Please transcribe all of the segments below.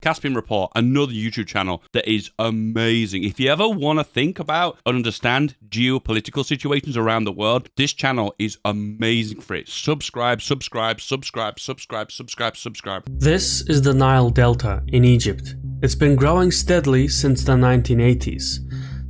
Caspian Report, another YouTube channel that is amazing. If you ever want to think about and understand geopolitical situations around the world, this channel is amazing for it. Subscribe. This is the Nile Delta in Egypt. It's been growing steadily since the 1980s.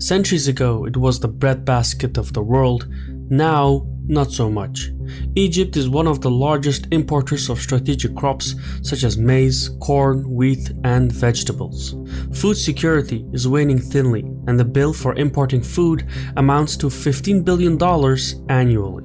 Centuries ago, it was the breadbasket of the world. Now, not so much. Egypt is one of the largest importers of strategic crops such as maize, corn, wheat, and vegetables. Food security is waning thinly, and the bill for importing food amounts to $15 billion annually.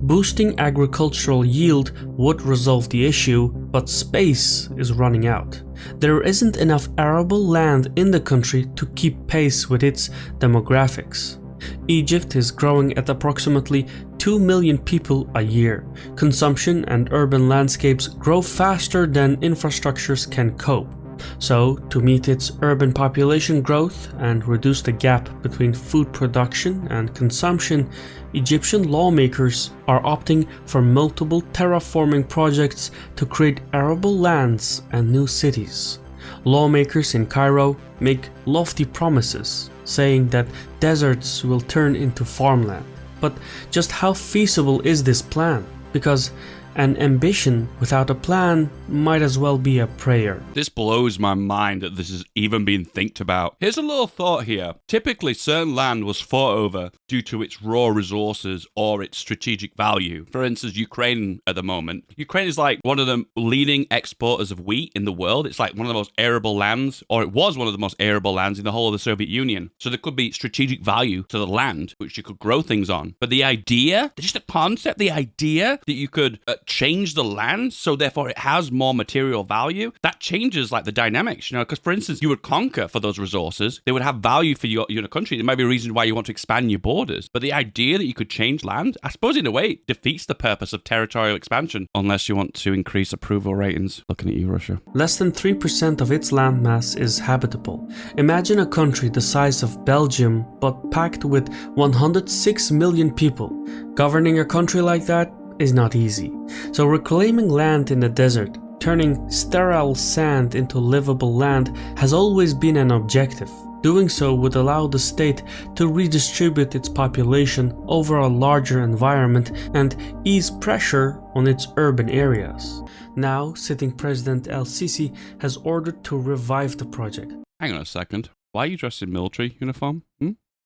Boosting agricultural yield would resolve the issue, but space is running out. There isn't enough arable land in the country to keep pace with its demographics. Egypt is growing at approximately 2 million people a year. Consumption and urban landscapes grow faster than infrastructures can cope. So, to meet its urban population growth and reduce the gap between food production and consumption, Egyptian lawmakers are opting for multiple terraforming projects to create arable lands and new cities. Lawmakers in Cairo make lofty promises, saying that deserts will turn into farmland. But just how feasible is this plan? Because an ambition without a plan might as well be a prayer. This blows my mind that this has even been thinked about. Here's a little thought here. Typically, certain land was fought over due to its raw resources or its strategic value. For instance, Ukraine at the moment. Ukraine is like one of the leading exporters of wheat in the world. It's like one of the most arable lands, or it was one of the most arable lands in the whole of the Soviet Union. So there could be strategic value to the land, which you could grow things on. But the idea, just the concept, the idea that you could change the land, so therefore it has more material value, that changes like the dynamics, because for instance, you would conquer for those resources, they would have value for your country. There might be a reason why you want to expand your borders, but the idea that you could change land, I suppose in a way, it defeats the purpose of territorial expansion, unless you want to increase approval ratings. Looking at you, Russia. Less than 3% of its landmass is habitable. Imagine a country the size of Belgium, but packed with 106 million people. Governing a country like that is not easy. So reclaiming land in the desert, turning sterile sand into livable land has always been an objective. Doing so would allow the state to redistribute its population over a larger environment and ease pressure on its urban areas. Now, sitting President El-Sisi has ordered to revive the project. Hang on a second. Why are you dressed in military uniform?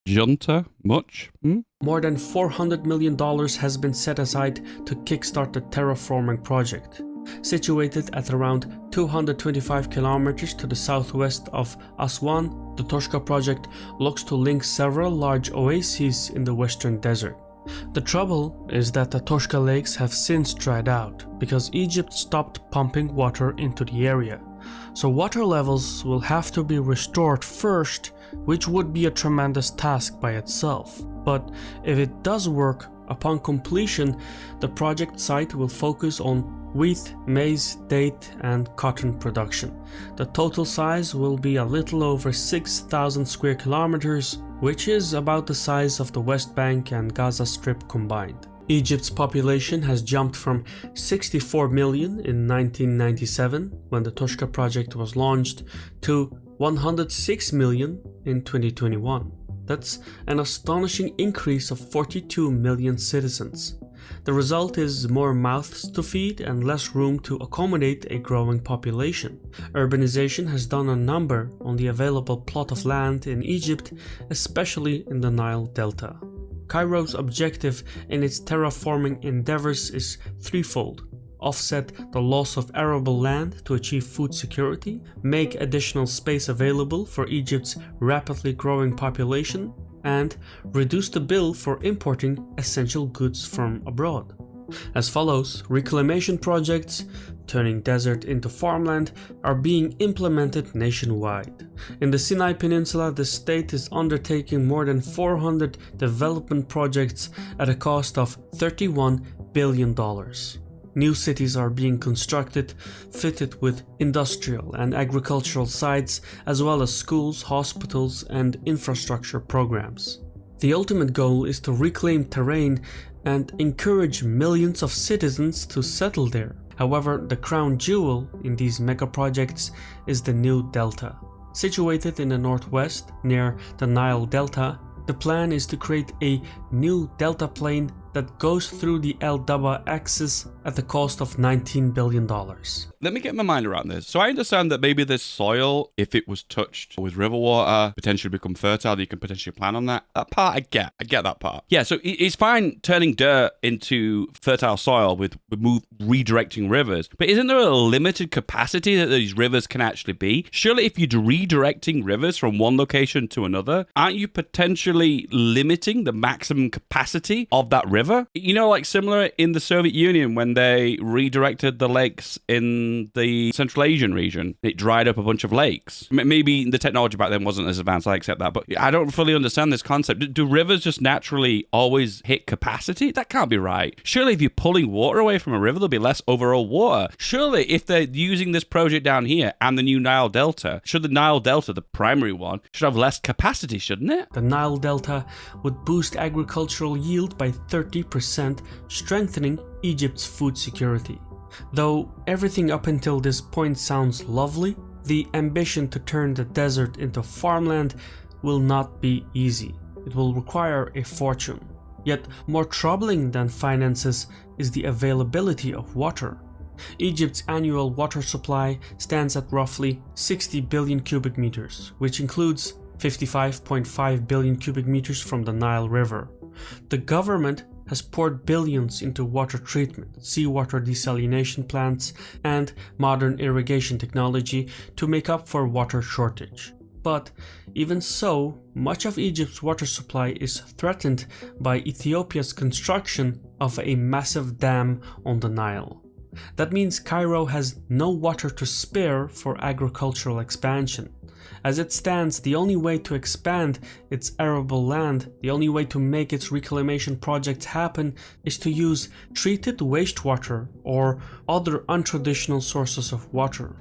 Junta much? More than $400 million has been set aside to kickstart the terraforming project. Situated at around 225 kilometers to the southwest of Aswan, the Toshka project looks to link several large oases in the western desert. The trouble is that the Toshka lakes have since dried out because Egypt stopped pumping water into the area. So water levels will have to be restored first, which would be a tremendous task by itself. But if it does work, upon completion, the project site will focus on wheat, maize, date, and cotton production. The total size will be a little over 6,000 square kilometers, which is about the size of the West Bank and Gaza Strip combined. Egypt's population has jumped from 64 million in 1997, when the Toshka project was launched, to 106 million in 2021. That's an astonishing increase of 42 million citizens. The result is more mouths to feed and less room to accommodate a growing population. Urbanization has done a number on the available plot of land in Egypt, especially in the Nile Delta. Cairo's objective in its terraforming endeavors is threefold: offset the loss of arable land to achieve food security, make additional space available for Egypt's rapidly growing population, and reduce the bill for importing essential goods from abroad. As follows, reclamation projects, turning desert into farmland, are being implemented nationwide. In the Sinai Peninsula, the state is undertaking more than 400 development projects at a cost of $31 billion. New cities are being constructed, fitted with industrial and agricultural sites, as well as schools, hospitals, and infrastructure programs. The ultimate goal is to reclaim terrain and encourage millions of citizens to settle there. However, the crown jewel in these mega projects is the new delta. Situated in the northwest near the Nile Delta, the plan is to create a new delta plane that goes through the El Daba axis at the cost of $19 billion. Let me get my mind around this. So I understand that maybe this soil, if it was touched with river water, potentially become fertile, you can potentially plan on that. That part I get that part. Yeah, so it's fine turning dirt into fertile soil with redirecting rivers, but isn't there a limited capacity that these rivers can actually be? Surely if you're redirecting rivers from one location to another, aren't you potentially limiting the maximum capacity of that river? You know, like similar in the Soviet Union when they redirected the lakes in the Central Asian region. It dried up a bunch of lakes. Maybe the technology back then wasn't as advanced, I accept that, but I don't fully understand this concept. Do rivers just naturally always hit capacity? That can't be right. Surely if you're pulling water away from a river, there'll be less overall water. Surely if they're using this project down here and the new Nile Delta, should the Nile Delta, the primary one, should have less capacity, shouldn't it? The Nile Delta would boost agricultural yield by 30%, strengthening Egypt's food security. Though everything up until this point sounds lovely, the ambition to turn the desert into farmland will not be easy. It will require a fortune. Yet more troubling than finances is the availability of water. Egypt's annual water supply stands at roughly 60 billion cubic meters, which includes 55.5 billion cubic meters from the Nile River. The government has poured billions into water treatment, seawater desalination plants, and modern irrigation technology to make up for water shortage. But even so, much of Egypt's water supply is threatened by Ethiopia's construction of a massive dam on the Nile. That means Cairo has no water to spare for agricultural expansion. As it stands, the only way to expand its arable land, the only way to make its reclamation projects happen, is to use treated wastewater or other untraditional sources of water.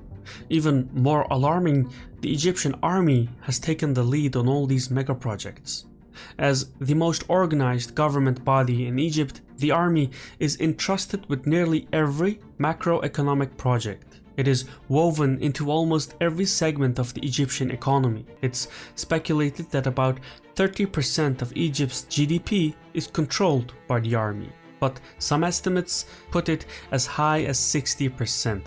Even more alarming, the Egyptian army has taken the lead on all these mega projects. As the most organized government body in Egypt, the army is entrusted with nearly every macroeconomic project. It is woven into almost every segment of the Egyptian economy. It's speculated that about 30% of Egypt's GDP is controlled by the army, but some estimates put it as high as 60%.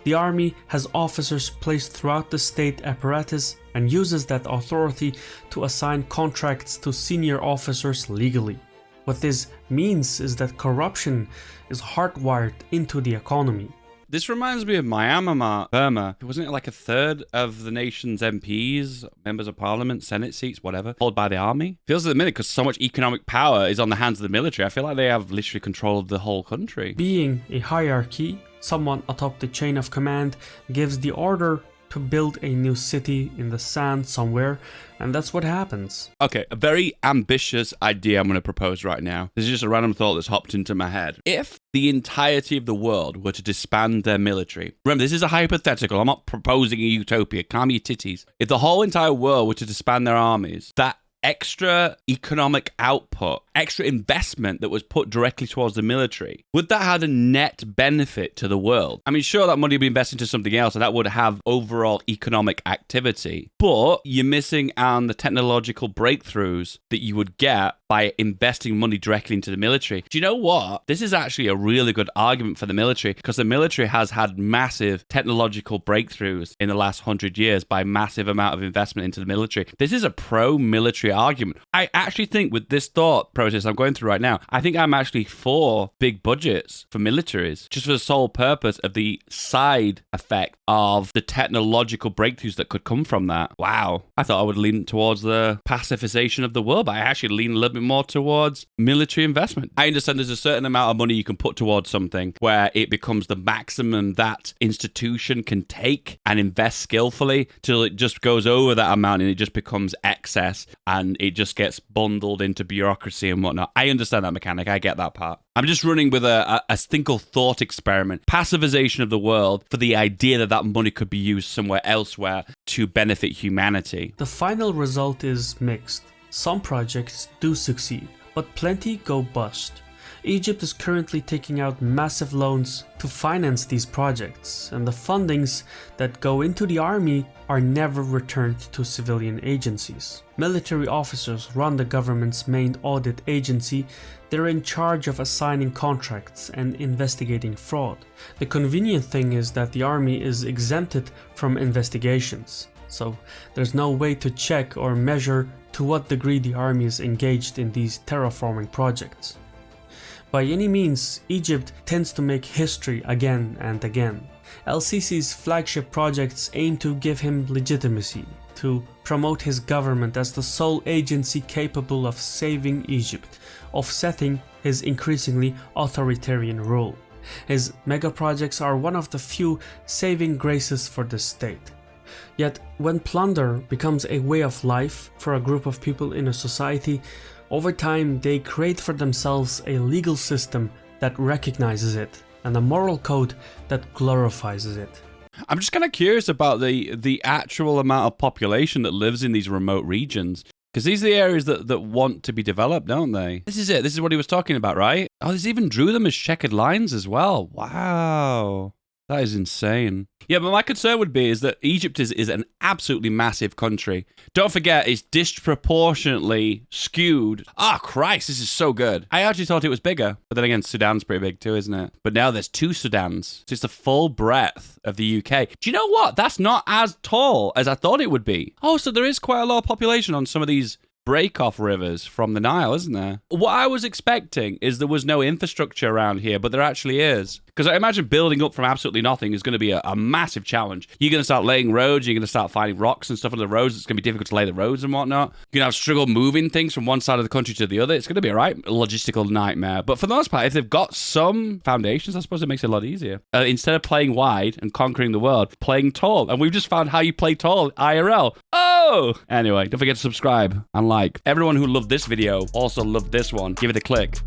The army has officers placed throughout the state apparatus and uses that authority to assign contracts to senior officers legally. What this means is that corruption is hardwired into the economy. This reminds me of Myanmar, Burma. Wasn't it like a third of the nation's MPs, members of parliament, Senate seats, whatever, held by the army? Feels at the minute because so much economic power is on the hands of the military. I feel like they have literally control of the whole country. Being a hierarchy, someone atop the chain of command gives the order to build a new city in the sand somewhere, and that's what happens. Okay, a very ambitious idea I'm going to propose right now. This is just a random thought that's hopped into my head. If the entirety of the world were to disband their military, remember, this is a hypothetical, I'm not proposing a utopia, calm your titties. If the whole entire world were to disband their armies, that extra economic output, extra investment that was put directly towards the military, would that have a net benefit to the world? I mean, sure, that money would be invested into something else and that would have overall economic activity, but you're missing on the technological breakthroughs that you would get by investing money directly into the military. Do you know what? This is actually a really good argument for the military because the military has had massive technological breakthroughs in the last 100 years by massive amount of investment into the military. This is a pro-military argument. I actually think with this thought process I'm going through right now, I think I'm actually for big budgets for militaries, just for the sole purpose of the side effect of the technological breakthroughs that could come from that. Wow. I thought I would lean towards the pacifization of the world, but I actually lean a little bit more towards military investment. I understand there's a certain amount of money you can put towards something where it becomes the maximum that institution can take and invest skillfully till it just goes over that amount and it just becomes excess and it just gets bundled into bureaucracy and whatnot. I understand that mechanic. I get that part. I'm just running with a single thought experiment. Pacifization of the world for the idea that that money could be used somewhere elsewhere to benefit humanity. The final result is mixed. Some projects do succeed, but plenty go bust. Egypt is currently taking out massive loans to finance these projects, and the fundings that go into the army are never returned to civilian agencies. Military officers run the government's main audit agency. They're in charge of assigning contracts and investigating fraud. The convenient thing is that the army is exempted from investigations, so there's no way to check or measure to what degree the army is engaged in these terraforming projects. By any means, Egypt tends to make history again and again. El-Sisi's flagship projects aim to give him legitimacy, to promote his government as the sole agency capable of saving Egypt, offsetting his increasingly authoritarian rule. His mega projects are one of the few saving graces for the state. Yet, when plunder becomes a way of life for a group of people in a society, over time they create for themselves a legal system that recognizes it and a moral code that glorifies it. I'm just kind of curious about the actual amount of population that lives in these remote regions. Because these are the areas that want to be developed, don't they? This is it. This is what he was talking about, right? Oh, they even drew them as checkered lines as well. Wow. That is insane. Yeah, but my concern would be is that Egypt is an absolutely massive country. Don't forget, it's disproportionately skewed. Ah, Christ, this is so good. I actually thought it was bigger. But then again, Sudan's pretty big too, isn't it? But now there's 2 Sudans. So it's the full breadth of the UK. Do you know what? That's not as tall as I thought it would be. Oh, so there is quite a lot of population on some of these break-off rivers from the Nile, isn't there? What I was expecting is there was no infrastructure around here, but there actually is. Because I imagine building up from absolutely nothing is going to be a massive challenge. You're going to start laying roads, you're going to start finding rocks and stuff on the roads. It's going to be difficult to lay the roads and whatnot. You're going to have struggle moving things from one side of the country to the other. It's going to be a logistical nightmare. But for the most part, if they've got some foundations, I suppose it makes it a lot easier. Instead of playing wide and conquering the world, playing tall. And we've just found how you play tall IRL. Oh! Anyway, don't forget to subscribe and like. Everyone who loved this video also loved this one. Give it a click.